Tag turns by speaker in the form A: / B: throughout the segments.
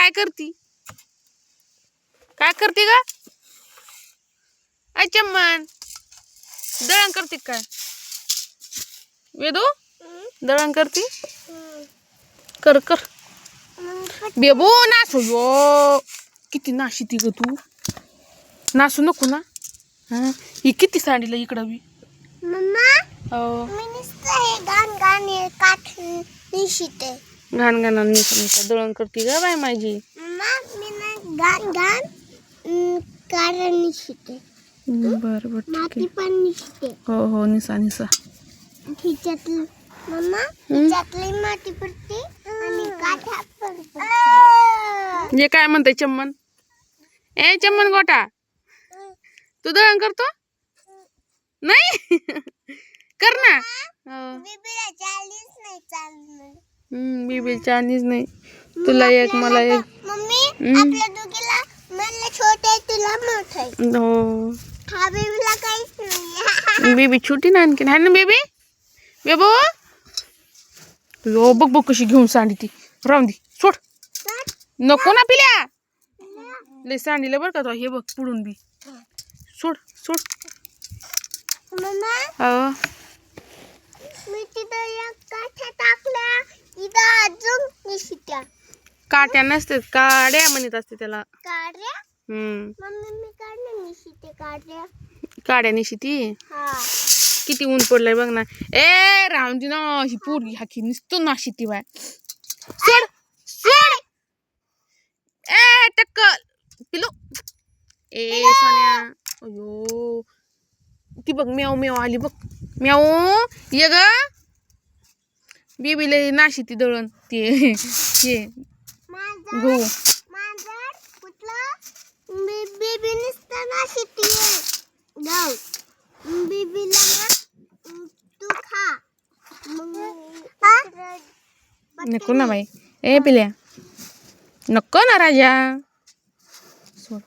A: काय करती? काय करते ग? चम्मन दळण करते काय? वेदू दळण करते? कर कर बेबू नासू यो किती नाशिती ग तू. नासू नको ना. ही किती सांडीला इकडं बी. हो घाण घाण निसा दळण करते ग बाय माझी. बर बर ठीक आहे. हो हो निसा निसा.
B: माती पडते आणि
A: हे काय म्हणते चम्मन? ए चम्मन गोटा तू दळण करतो नाही? कर ना. बीबी चायनीज नाही. तुला एक मला एक.
B: मम्मी आपल्या दोघीला मला छोटे तुला मोठे.
A: हो
B: हा बेबीला काहीच नाही.
A: बेबी छोटी ना आणखीन आहे ना बेबी. बेबू यो बघ बघ कशी घेऊन सांडी ती. राहून दे सोड नको ना पिल्या. लय सांडीला बरं का तो. हे बघ पुढून बी सोड सोड.
B: मम्मा मी तिथं एक काठ्या टाकल्या इथं अजून निशित्या.
A: काट्या नसते काड्या म्हणत असते त्याला.
B: काढ्या मम्मी मी काढल्या निशिते काढ्या.
A: काड्या निशी ती.
B: हा
A: किती ऊन पडलंय बघ ना. ए राहून दे ना ही पोरगी हाकी नुसतो नाशी ती बाय. सोड सोड. ए टक्कल पिलू. ए सोन्या अयो ती बघ म्याव म्याव आली बघ. म्याव ये ग बेबीला नाशी ती दळण ते हे गहू.
B: माझं कुठलं बेबी नुसतं नाशिते गाव. बेबीला ना तू खा
A: नको ना बाई. ए पिल्या नको ना राजा. सोड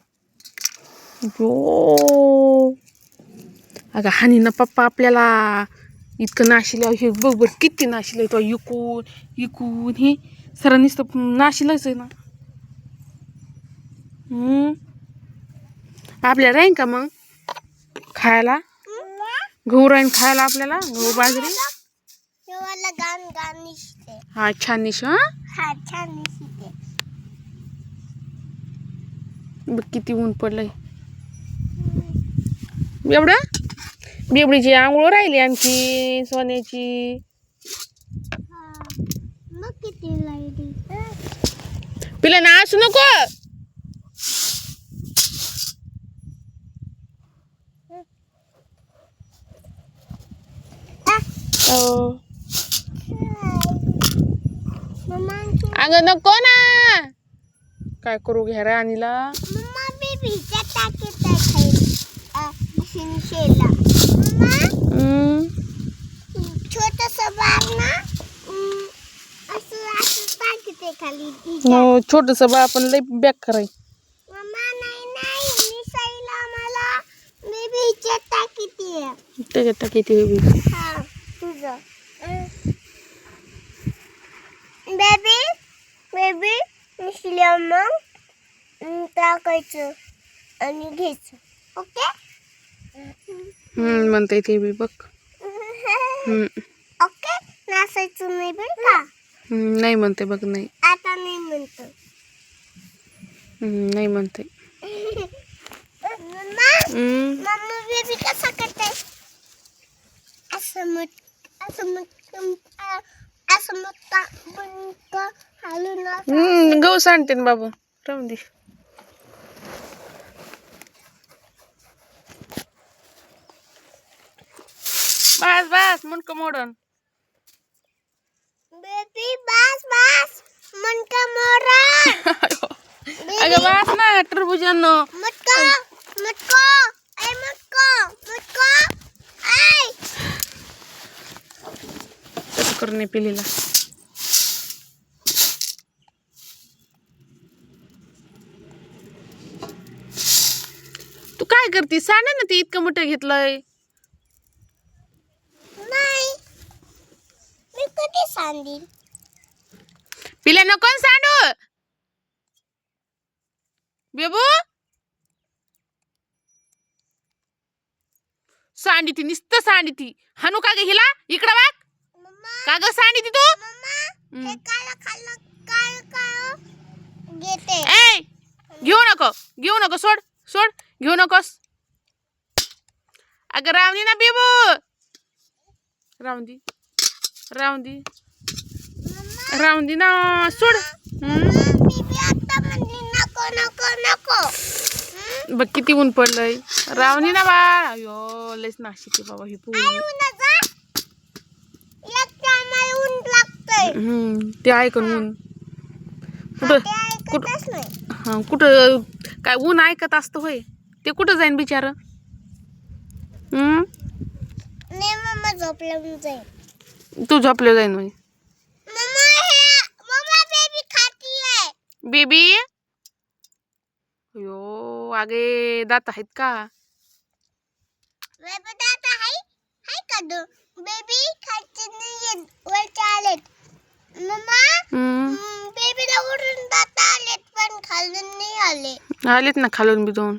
A: जो अगं हानी ना पप्पा आपल्याला इतकं नाशिला. हे बघ बघ किती नाशिला तो. इकून इकून हे सर नुसतं नाशिलाच आहे ना. आपल्याला राहीन का मग खायला? गहू राहीन खायला आपल्याला. गहू बाजरी.
B: गाण गाण निशिते.
A: हा छान निश.
B: हा छान निशिते.
A: बघ किती ऊन पडलंय. एवढं बेबडीची आंघोळ राहिली आणखी सोन्याची.
B: मग किती लाईटी
A: पिला ना असू नको. अगं नको ना. काय करू घ्या राणीला.
B: मम्मा बेबीच्या टाकीत शिनशेला. मम्मा छोटस बाळ ना असं असं टाकीत खाली.
A: हो छोटस बाळ पण लय बॅक कराय.
B: मम्मा नाही नाही निसाईला मला बेबीच्या टाकीत आहे.
A: त्याच्यात टाकीत बेबी.
B: हा तुझं बेबी बेबी निसल्या मग टाकायचं आणि घ्यायचं. ओके
A: म्हणते ते बी बघ.
B: ओके नासायचं नाही बरं का.
A: नाही म्हणते बघ. नाही
B: आता नाही म्हणतो.
A: नाही म्हणते.
B: मम्मा बेबी कसा करते? असं मत असं मत असं मत पण हालून
A: गहू सांडते ना बाबू. राहून दे. बस बस मुंडक मोडन.
B: बेबी बस बस मुंडक मोडन.
A: अगं बस ना टरबुजांनो.
B: मुटको मुटको ए मुटको मुटको ए
A: कसं करणे पिलीला. तू काय करती? सांग ना ते इतकं मोठं घेतलंय.
B: नाही मी कधी सांगेन.
A: पिल्या नको सांडू. बेबू सांडी ती नुसतं सांडी ती हानू का ग हिला इकडं बघ
B: मम्मा
A: का ग सांडी ती तू
B: मम्मा हे काळं खाल्लं काळं घेते
A: ए घेऊ नको सोड सोड घेऊ नकोस अगं रावणी ना बेबू रावणी ना सोड
B: बीबी आता म्हणली नको नको नको
A: बघ किती ऊन पडलंय रावणी ना बा अयो लयच नाशिक आहे बाबा ही
B: आई उन्हाचा एक टायमाला ऊन लागतंय
A: ते ऐकून ऊन कुठं
B: ते ऐकतच नाही
A: हा कुठं काय ऊन ऐकत असतं होय ते कुठं जाईन बिचार
B: नाही मम्मा झोपल्यावर जाईल
A: तू झोपले जाईन म्हणजे
B: मम्मा बेबी खाती आहे
A: बेबी अयो आगे दात आहेत का
B: बेबी दात आहे का दो बेबी खायचे नाही वरचे आलेत मम्मा बेबीला उडून दात आलेत पण खालून नाही आले
A: आलेत ना खालून बी दोन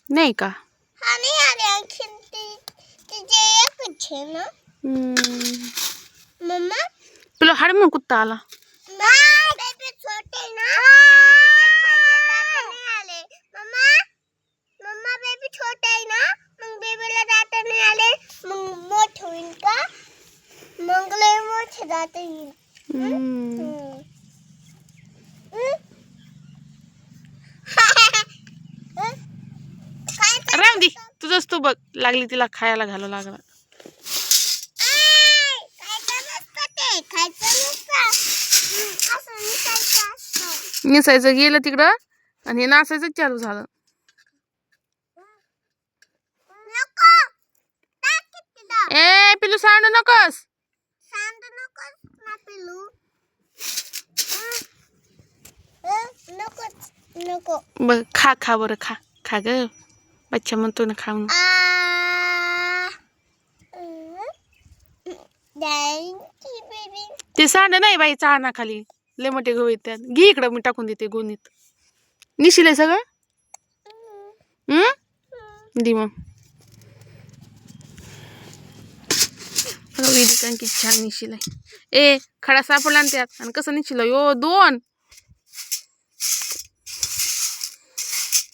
A: नाही का
B: हा नाही आले आणखीन तिचे एकच आहे ना मम्मा
A: तुला हाड मग कुत्ता आला
B: बेबी छोटे ना तिचे खायचे दात नाही आले मम्मा बेबी छोटे आहे ना मग बेबीला दात नाही आले मग मोठे होईल का मग लय मोठे दात येईल
A: राहून दे तुझंच तू बघ लागली तिला खायला घालू लागला निसायचं गेलं तिकडं आणि हे नाचायचं चालू झालं ए पिलू सांडू नकोस
B: नको
A: बघ खा बरं खा ग बच्चा म्हणतो ना खाऊन ते सांड नाही बाई चाळणा खाली लय मोठे गहू येतात घे इकडं मी टाकून देते गोणीत निशिलंय सगळं दे मग विधी छान निशिलंय ए खडा सापडला ना त्यात आणि कसं निशिलं यो दोन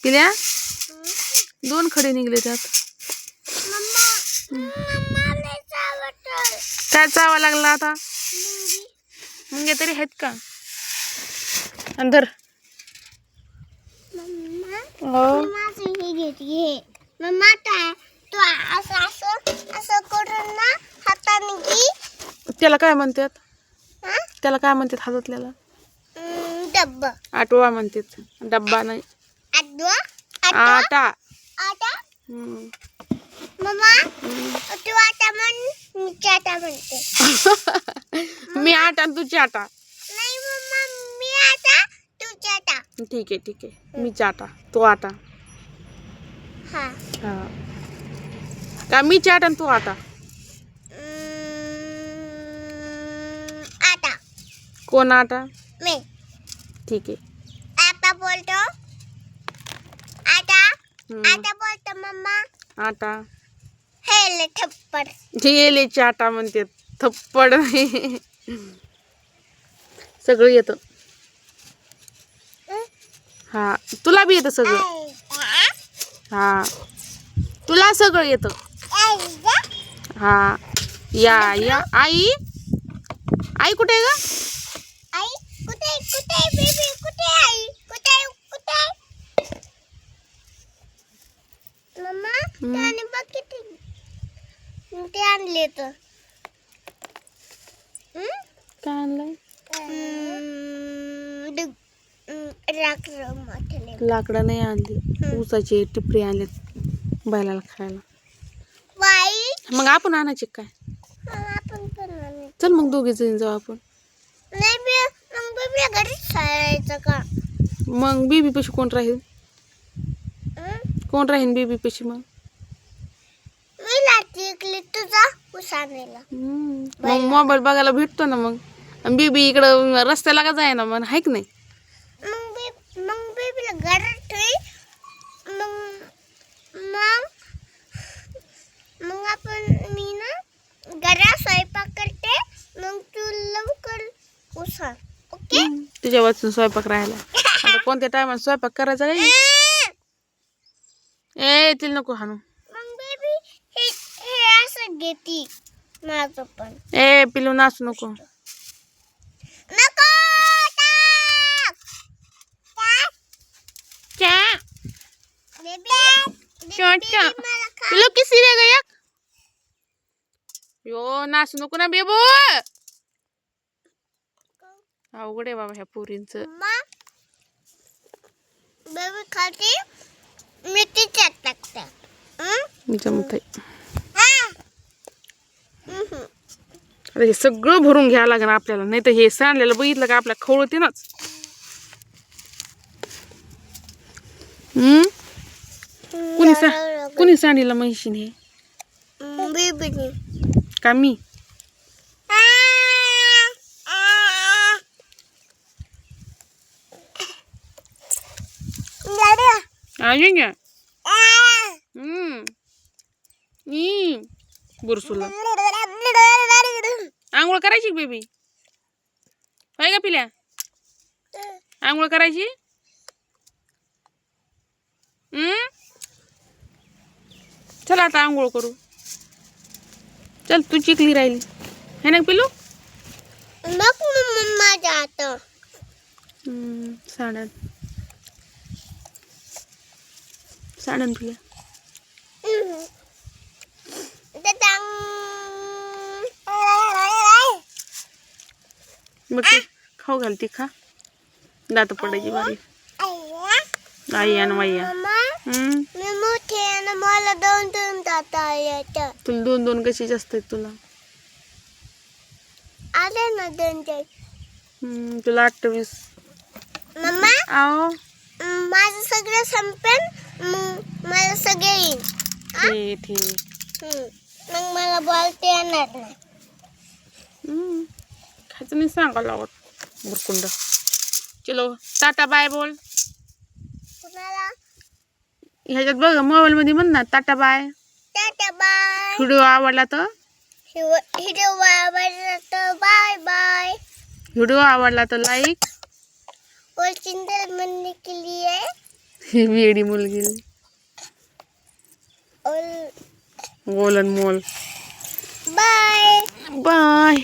A: पिल्या दोन खडे निघले त्यात काय चावा लागला आता मुंग्या तरी आहेत का अंदर
B: मम्मा तू असं करून ना हाताने घे
A: त्याला काय म्हणतात हातातल्याला
B: डब्बा
A: आटवा म्हणतात डब्बा नाही आटा
B: आटा मम्मा तू आटा म्हण मी चाटा म्हणते
A: मी आटा आणि तू चाटा
B: नाही मम्मा मी आटा तू चाटा
A: ठीक आहे मी चाटा तू आटा
B: हा
A: का मी चाटा आणि तू आटा
B: आटा
A: कोण आटा
B: मी
A: ठीक आहे
B: आटा बोलतो आटा आटा बोलतो मम्मा
A: आटा
B: हेले थप्पड
A: झेले चाटा म्हणते थप्पड नाही सगळं येतं हा तुला बी येतं सगळं हा तुला सगळं येतं हा या आई कुठे आहे ग
B: आई कुठे बेबी कुठे आई कुठे मम्मा त्याने बघ किती ते आणले तर
A: काय आणलंय लाकडं नाही आणली ऊसाची टिपरी आणलेत बैलाला खायला मग आपण आणायचे काय चल मग दोघे जण जाऊ आपण
B: मग घरीच खायचं का
A: मग बेबी पशी कोण राहील बेबी पशी मग
B: मी लागते तुझा उसानेला
A: मग मोबाईल बघायला भेटतो ना मग बेबी इकडं रस्त्याला का जाय ना मग हाय की नाही
B: मग बेबी बेबीला घरात ठेवी मग मी ना घरात स्वयंपाक करते मग तू लवकर उसा ओके
A: तुझ्या वाचून स्वयंपाक राहायला आता कोणत्या टायमात स्वयंपाक करायचा काय ए तिला नको हाणू
B: मग बेबी हे असं घेती माझं पण
A: ए पिलू नाचू नको
B: नको
A: पिलू किसी रे गया यो नाचू नको ना बेबू अवघड आहे बाबा ह्या पोरींचं
B: बेबी खाती मी तिच्यात टाकते
A: जमतंय आता हे सगळं भरून घ्यावं लागेल आपल्याला नाही तर हे सांडलेलं बघितलं का आपल्या खवळते नाच कुणी सांडलेलं म्हशीने
B: बेबीने
A: का मी अजून घ्या बुरसुला आंघोळ करायची बेबी होय का पिल्या आंघोळ करायची चल आता आंघोळ करू चल तू चिकली राहिली है ना पिलू
B: मग माझ्या आता
A: साडन साडन पिल्या मग ते खाऊ घालते खा दात पडायची बारी आई आणि वाईया
B: मी मोठी आणि मला 2 दाता येतात
A: तुला 2 कशी जास्त आहेत तुला
B: आले ना 2
A: तुला 28
B: मम्मा
A: आओ
B: माझं सगळं संपेल मला सगळे येईल
A: ठीक
B: मग मला बोलते येणार नाही
A: खायचं नाही सांगायला लागत बुरकुंड चलो टाटा बाय बोल
B: कुणाला
A: ह्याच्यात बघ मोबाईल मध्ये म्हण ना tata bye
B: tata bye
A: video आवडला तर
B: बाय बाय
A: व्हिडिओ आवडला तर लाईक
B: और चिंतन बनने के लिए
A: वेडी मुलगी
B: और
A: गोलन मोल
B: बाय
A: बाय